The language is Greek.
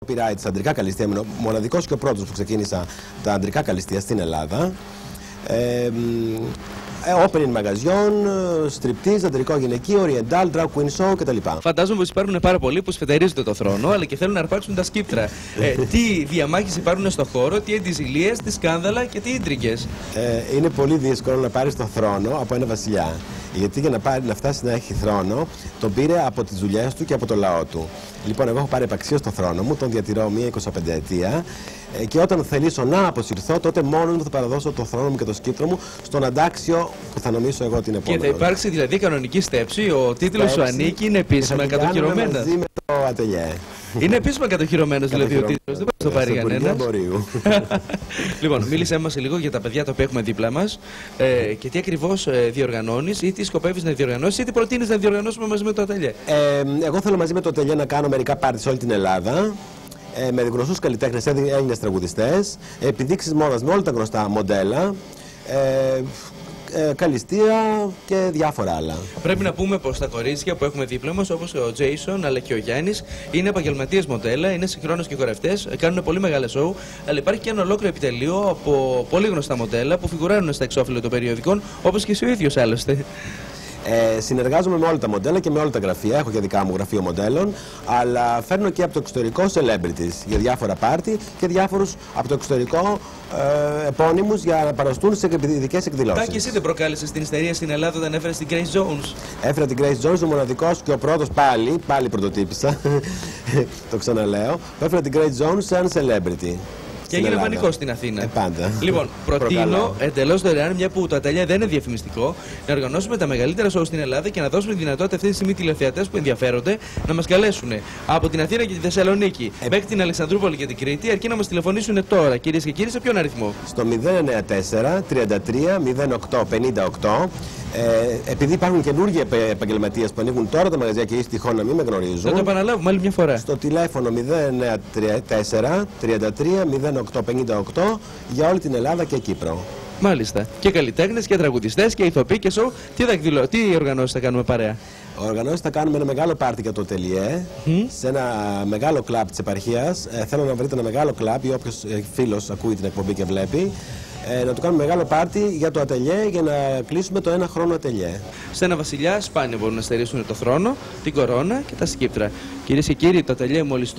Copyright στα αντρικά καλλιστεία, μοναδικός και ο πρώτος που ξεκίνησα τα αντρικά καλλιστεία στην Ελλάδα. Opening μαγαζιών, striptease, αντρικό γυναικείο, oriental, drag queen show κτλ. Φαντάζομαι πως υπάρχουν πάρα πολλοί που σφετερίζονται το θρόνο, αλλά και θέλουν να αρπάξουν τα σκύπτρα. Τι διαμάχες υπάρχουν στο χώρο, τι εντυζηλίες, τι σκάνδαλα και τι ίντριγκες. Είναι πολύ δύσκολο να πάρει το θρόνο από ένα βασιλιά. Γιατί για να φτάσει να έχει θρόνο, τον πήρε από τις δουλειές του και από το λαό του. Λοιπόν, εγώ έχω πάρει επαξίως το θρόνο μου, τον διατηρώ μία 25 ετία. Και όταν θελήσω να αποσυρθώ, τότε μόνο μου θα παραδώσω το θρόνο μου και το σκύπτρο μου στον αντάξιο που θα νομίσω εγώ την επόμενη. Και θα υπάρξει δηλαδή κανονική στέψη, ο τίτλος σου ανήκει, είναι επίσημα κατοχυρωμένο. Μαζί με το ατελιέ. Είναι επίσημα κατοχυρωμένος δηλαδή ο τίτλος, δεν μπορεί να το πάρει κανένα. Λοιπόν, μίλησέ μας λίγο για τα παιδιά τα οποία έχουμε δίπλα μας και τι ακριβώς διοργανώνεις ή τι σκοπεύεις να διοργανώσεις ή τι προτείνεις να διοργανώσουμε μαζί με το ατελιέ. Εγώ θέλω μαζί με το ατελιέ να κάνω μερικά πάρτι σε όλη την Ελλάδα. Με γνωστούς καλλιτέχνες, Έλληνες τραγουδιστές, επιδείξεις μόδας με όλα τα γνωστά μοντέλα, καλλιστεία και διάφορα άλλα. Πρέπει να πούμε πως τα κορίτσια που έχουμε δίπλα μας, όπως ο Jason αλλά και ο Γιάννης, είναι επαγγελματίες μοντέλα, είναι συγχρόνως και χορευτές, κάνουν πολύ μεγάλα σοου, αλλά υπάρχει και ένα ολόκληρο επιτελείο από πολύ γνωστά μοντέλα που φιγουράρουν στα εξώφυλλα των περιοδικών, όπως και εσύ ο ίδιος άλλωστε. Συνεργάζομαι με όλα τα μοντέλα και με όλα τα γραφεία. Έχω και δικά μου γραφείο μοντέλων, αλλά φέρνω και από το εξωτερικό celebrities για διάφορα πάρτι και διάφορους από το εξωτερικό επώνυμους για να παραστούν σε ειδικές εκδηλώσεις. Και εσύ δεν προκάλεσες την ιστερία στην Ελλάδα όταν έφερες την Grace Jones? Έφερα την Grace Jones, ο μοναδικός και ο πρώτος πάλι πρωτοτύπησα. Το ξαναλέω. Έφερα την Grace Jones σαν celebrity. Και έγινε πανικό στην Αθήνα. Πάντα. Λοιπόν, προτείνω εντελώς δωρεάν, μια που το ατελιέ δεν είναι διαφημιστικό, να οργανώσουμε τα μεγαλύτερα σοου στην Ελλάδα και να δώσουμε τη δυνατότητα αυτή τη στιγμή τηλεθεατές που ενδιαφέρονται να μας καλέσουν από την Αθήνα και τη Θεσσαλονίκη μέχρι την Αλεξανδρούπολη και την Κρήτη, αρκεί να μας τηλεφωνήσουν τώρα, κυρίες και κύριοι, σε ποιον αριθμό? Στο 094 33 08 58. Επειδή υπάρχουν καινούργιοι επαγγελματίες που ανοίγουν τώρα τα μαγαζιά και ίσως τυχόν να μην με γνωρίζουν. Θα το επαναλάβουμε άλλη μια φορά. Στο τηλέφωνο 094 33 08 58 για όλη την Ελλάδα και Κύπρο. Μάλιστα. Και καλλιτέχνες και τραγουδιστές και ηθοποιοί και σοου. Τι οργανώσεις θα κάνουμε παρέα? Οργανώσεις θα κάνουμε ένα μεγάλο πάρτι για το ατελιέ σε ένα μεγάλο κλαμπ της επαρχίας. Θέλω να βρείτε ένα μεγάλο κλαμπ ή όποιος φίλος ακούει την εκπομπή και βλέπει. Να το κάνουμε μεγάλο πάρτι για το ατελιέ για να κλείσουμε το ένα χρόνο ατελιέ. Σε ένα βασιλιά σπάνια μπορούν να στερήσουν το θρόνο, την κορώνα και τα σκύπτρα. Κυρίες και κύριοι, το ατελιέ μόλις